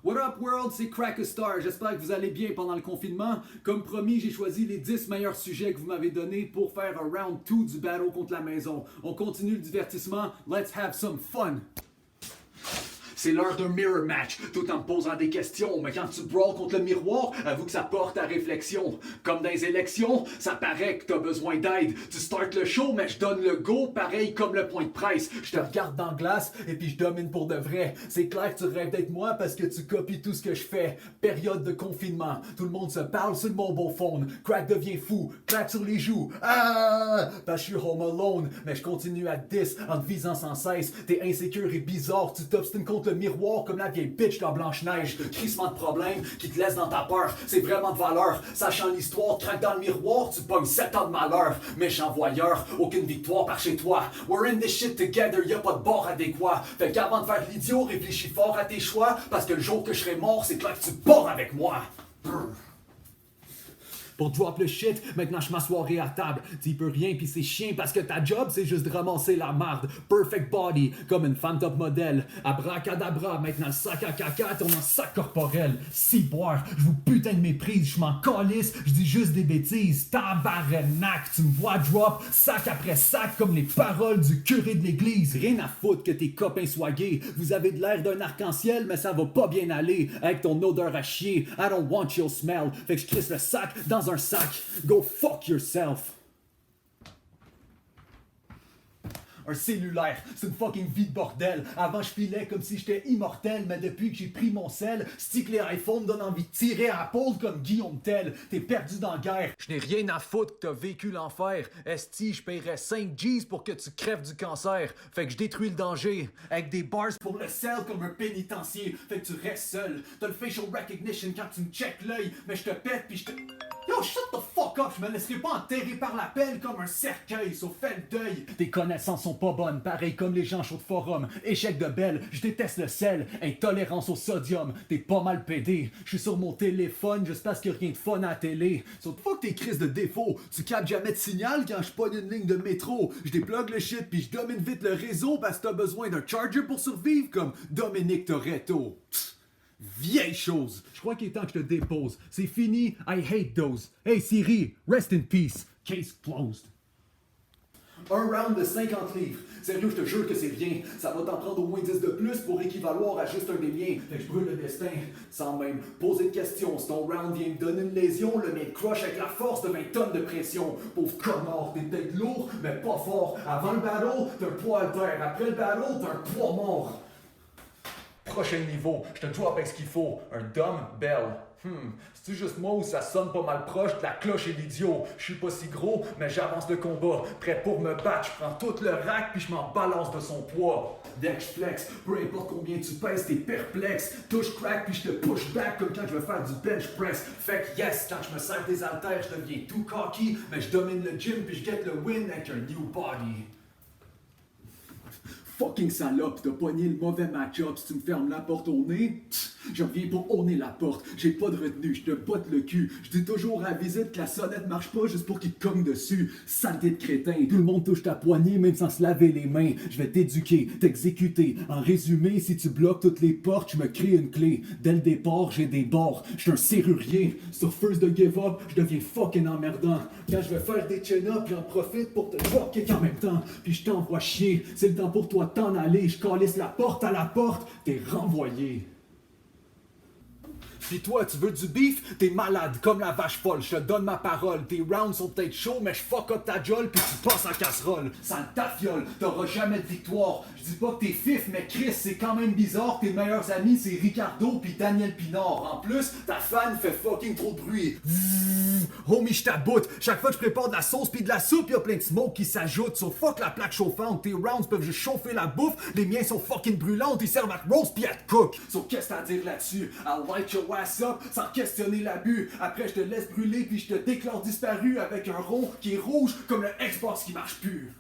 What up world, c'est Crack a Star. J'espère que vous allez bien pendant le confinement. Comme promis, j'ai choisi les 10 meilleurs sujets que vous m'avez donnés pour faire un round 2 du battle contre la maison. On continue le divertissement. Let's have some fun. C'est l'heure d'un mirror match, tout en me posant des questions. Mais quand tu brawls contre le miroir, avoue que ça porte à réflexion. Comme dans les élections, ça paraît que t'as besoin d'aide. Tu startes le show, mais je donne le go, pareil comme le point de presse. Je te regarde dans la glace, et puis je domine pour de vrai. C'est clair que tu rêves d'être moi parce que tu copies tout ce que je fais. Période de confinement, tout le monde se parle sur mon beau phone. Crack devient fou, claque sur les joues. Ah! Parce que je suis home alone, mais je continue à 10 en te visant sans cesse. T'es insécure et bizarre, tu t'obstines contre le miroir comme la vieille bitch dans Blanche-Neige. Crissement de problème qui te laisse dans ta peur. C'est vraiment de valeur. Sachant l'histoire, craque dans le miroir, tu pognes 7 ans de malheur. Méchant voyeur, aucune victoire par chez toi. We're in this shit together, y'a pas de bord adéquat. Fait qu'avant de faire l'idiot, réfléchis fort à tes choix. Parce que le jour que je serai mort, c'est clair que tu pars avec moi. Brr. Pour drop le shit, maintenant je m'assoirai à table. T'y peux rien pis c'est chien parce que ta job c'est juste de ramasser la marde. Perfect body, comme une femme top modèle. Abracadabra, maintenant le sac à caca, ton sac corporel. Si boire, je vous putain de méprise, je m'en calisse, je dis juste des bêtises. Tabarnak, tu me vois drop, sac après sac, comme les paroles du curé de l'église. Rien à foutre que tes copains soient gays. Vous avez de l'air d'un arc-en-ciel, mais ça va pas bien aller. Avec ton odeur à chier, I don't want your smell. Fait que je crisse le sac dans un sac. Go fuck yourself. Un cellulaire, c'est une fucking vie de bordel. Avant je filais comme si j'étais immortel, mais depuis que j'ai pris mon sel, stick les iPhones donne envie de tirer à la pôle comme Guillaume Tell. T'es perdu dans la guerre. Je n'ai rien à foutre que t'as vécu l'enfer. Esti, je paierais 5 G's pour que tu crèves du cancer. Fait que je détruis le danger avec des bars pour le sel comme un pénitencier. Fait que tu restes seul. T'as le facial recognition quand tu me check l'œil, mais je te pète pis je te... Yo, shut the fuck up, je me laisserai pas enterrer par la pelle comme un cercueil, sauf fais le deuil. Tes connaissances sont pas bonnes, pareil comme les gens chauds de forum. Échec de belle, je déteste le sel, intolérance au sodium, t'es pas mal pédé. Je suis sur mon téléphone juste parce qu'il y a rien de fun à la télé. Sauf fuck tes crises de défaut, tu captes jamais de signal quand je pogne une ligne de métro. Je déplugue le shit puis je domine vite le réseau parce que t'as besoin d'un charger pour survivre comme Dominique Toretto. Vieille chose. Je crois qu'il est temps que je te dépose. C'est fini. I hate those. Hey Siri, rest in peace. Case closed. Un round de 50 livres. Sérieux, je te jure que c'est rien. Ça va t'en prendre au moins 10 de plus pour équivaloir à juste un des miens. Fait que je brûle le destin sans même poser de questions. Si ton round vient me donner une lésion, le mien crush avec la force de 20 tonnes de pression. Pauvre connard, t'es peut-être lourd, mais pas fort. Avant le battle, t'as un poids alter. Après le battle, t'as un poids mort. Prochain niveau, je te drop avec ce qu'il faut, un dumbbell. C'est-tu juste moi où ça sonne pas mal proche de la cloche et l'idiot? Je suis pas si gros, mais j'avance le combat. Prêt pour me battre, je prends tout le rack puis je m'en balance de son poids. Dès que je flex, peu importe combien tu pèses, t'es perplexe. Touche crack puis je te push back comme quand je veux faire du bench press. Fait que yes, quand je me sers des haltères, je deviens tout cocky, mais je domine le gym puis je get le win avec un new body. Fucking salope, t'as pogné le mauvais match-up. Si tu me fermes la porte au nez, je reviens pour honner la porte. J'ai pas de retenue, je te botte le cul. Je dis toujours à la visite que la sonnette marche pas juste pour qu'il te cogne dessus. Saleté de crétin, tout le monde touche ta poignée même sans se laver les mains. Je vais t'éduquer, t'exécuter. En résumé, si tu bloques toutes les portes, je me crée une clé. Dès le départ, j'ai des bords. Je suis un serrurier. Sur first de give up, je deviens fucking emmerdant. Quand je vais faire des chin-ups, j'en profite pour te kick en même temps. Puis je t'envoie chier. C'est le temps pour toi t'en aller, je calisse la porte à la porte, t'es renvoyé. Pis toi, tu veux du beef? T'es malade comme la vache folle, je te donne ma parole. Tes rounds sont peut-être chauds, mais je fuck up ta jolle pis tu passes en casserole. Sale tafiole, t'auras jamais de victoire. Je dis pas que t'es fif, mais Chris, c'est quand même bizarre. Tes meilleurs amis, c'est Ricardo pis Daniel Pinard. En plus, ta fan fait fucking trop de bruit. Homie, je t'aboute. Chaque fois que je prépare de la sauce pis de la soupe, y'a plein de smoke qui s'ajoute. So fuck la plaque chauffante. Tes rounds peuvent juste chauffer la bouffe. Les miens sont fucking brûlantes. Ils servent à te roast pis à te cook. So qu'est-ce que t'as à dire là-dessus? I'll light your ass up sans questionner l'abus. Après, je te laisse brûler puis je te déclare disparu avec un rond qui est rouge comme le Xbox qui marche plus.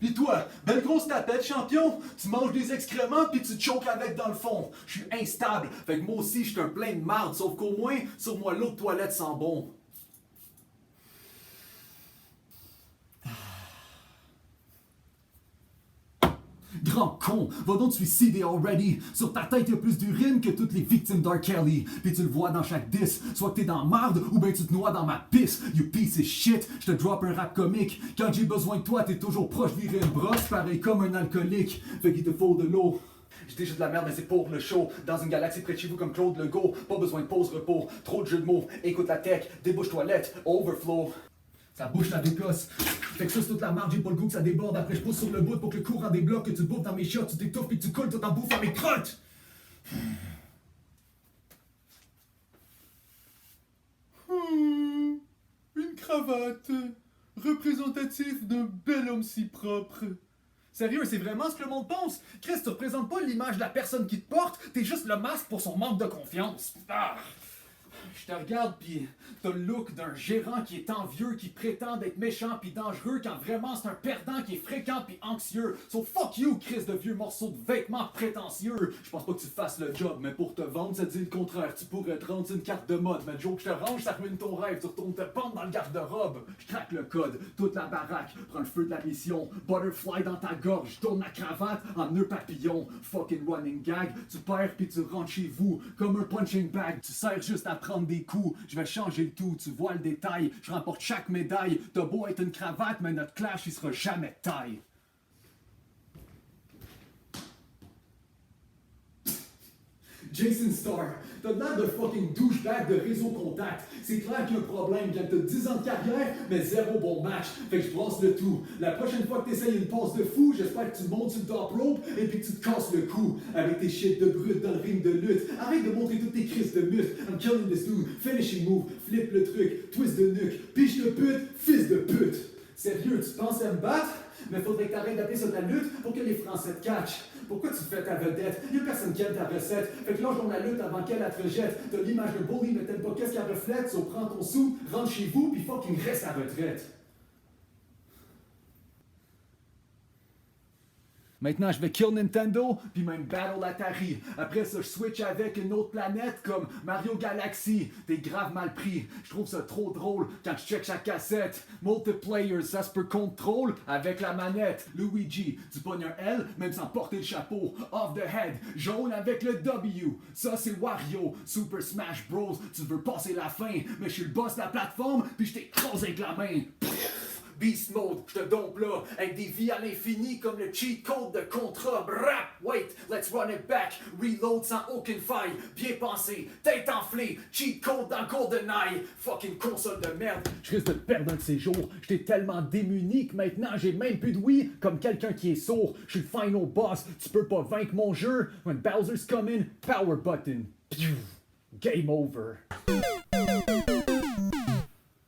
Pis toi, belle grosse tapette, champion, tu manges des excréments pis tu te choques avec dans le fond. Je suis instable, fait que moi aussi je suis un plein de marde, sauf qu'au moins, sur moi l'eau de toilette sent bon. Grand con, va donc te suicider already. Sur ta tête, y'a plus d'urine que toutes les victimes d'R. Kelly. Puis tu le vois dans chaque diss, soit que t'es dans marde ou ben tu te noies dans ma pisse. You piece of shit, je te drop un rap comique. Quand j'ai besoin de toi, t'es toujours proche virer une brosse, pareil comme un alcoolique. Fait qu'il te faut de l'eau. Je dis juste de la merde, mais c'est pour le show. Dans une galaxie près de chez vous comme Claude Legault. Pas besoin de pause, repos. Trop de jeux de mots. Écoute la tech. Débouche toilette. Overflow. Ça bouche la décosse. Fait que ça, c'est toute la marge, j'ai pas le goût que ça déborde. Après, je pousse sur le bout pour que le courant débloque. Que tu bouffes dans mes shots, tu t'étouffes puis tu coules tout en bouffant mes crottes. Une cravate. Représentative d'un bel homme si propre. Sérieux, c'est vraiment ce que le monde pense? Chris, tu représentes pas l'image de la personne qui te porte, t'es juste le masque pour son manque de confiance. Ah! Je te regarde pis t'as le look d'un gérant qui est envieux, qui prétend être méchant pis dangereux quand vraiment c'est un perdant qui est fréquent pis anxieux. So fuck you, Chris de vieux morceaux de vêtements prétentieux. Je pense pas que tu fasses le job, mais pour te vendre, ça dit le contraire. Tu pourrais te rendre une carte de mode, mais le jour que je te range, ça ruine ton rêve. Tu retournes te pendre dans le garde-robe. Je craque le code, toute la baraque, prends le feu de la mission. Butterfly dans ta gorge, tourne la cravate en nœud papillon. Fucking running gag, tu perds pis tu rentres chez vous comme un punching bag. Tu sers juste à prendre des coups, je vais changer le tout, tu vois le détail, je remporte chaque médaille, t'as beau être une cravate, mais notre clash il sera jamais de taille. Jason Starr, t'as l'air de fucking douchebag de réseau contact. C'est clair qu'il y a un problème, quand t'as 10 ans de carrière, mais zéro bon match. Fait que je brasse le tout. La prochaine fois que t'essayes une passe de fou, j'espère que tu montes sur le top rope et puis que tu te casses le cou. Avec tes shit de brut dans le ring de lutte. Arrête de montrer toutes tes crises de muscles. I'm killing this dude. Finishing move, flip le truc, twist de nuque, piche de pute, fils de pute. Sérieux, tu penses à me battre? Mais faudrait que t'arrêtes d'appeler ça de la lutte pour que les Français te catchent. Pourquoi tu fais ta vedette? Y'a personne qui aime ta recette. Fait que lâche dans la lutte avant qu'elle la te rejette. T'as l'image de bully, mais t'aimes pas qu'est-ce qu'elle reflète. So prends ton sou, rentre chez vous, pis fucking reste à retraite. Maintenant, je vais kill Nintendo, puis même battle Atari. Après ça, je switch avec une autre planète comme Mario Galaxy. T'es grave mal pris. Je trouve ça trop drôle quand je check chaque cassette. Multiplayer, ça se peut contrôle avec la manette. Luigi, tu pognes un L, même sans porter le chapeau. Off the head, jaune avec le W. Ça, c'est Wario. Super Smash Bros. Tu veux passer la fin, mais je suis le boss de la plateforme, puis je t'écrase avec la main. Beast Mode, je te dompe là, avec des vies à l'infini comme le cheat code de contrat. Brap, wait, let's run it back. Reload sans aucune faille, bien pensé, tête enflée, cheat code dans GoldenEye. Fucking console de merde. Je risque de perdre un de ces jours. J'étais tellement démuni que maintenant j'ai même plus de oui, comme quelqu'un qui est sourd. Je suis le final boss, tu peux pas vaincre mon jeu. When Bowser's coming, power button. Game over.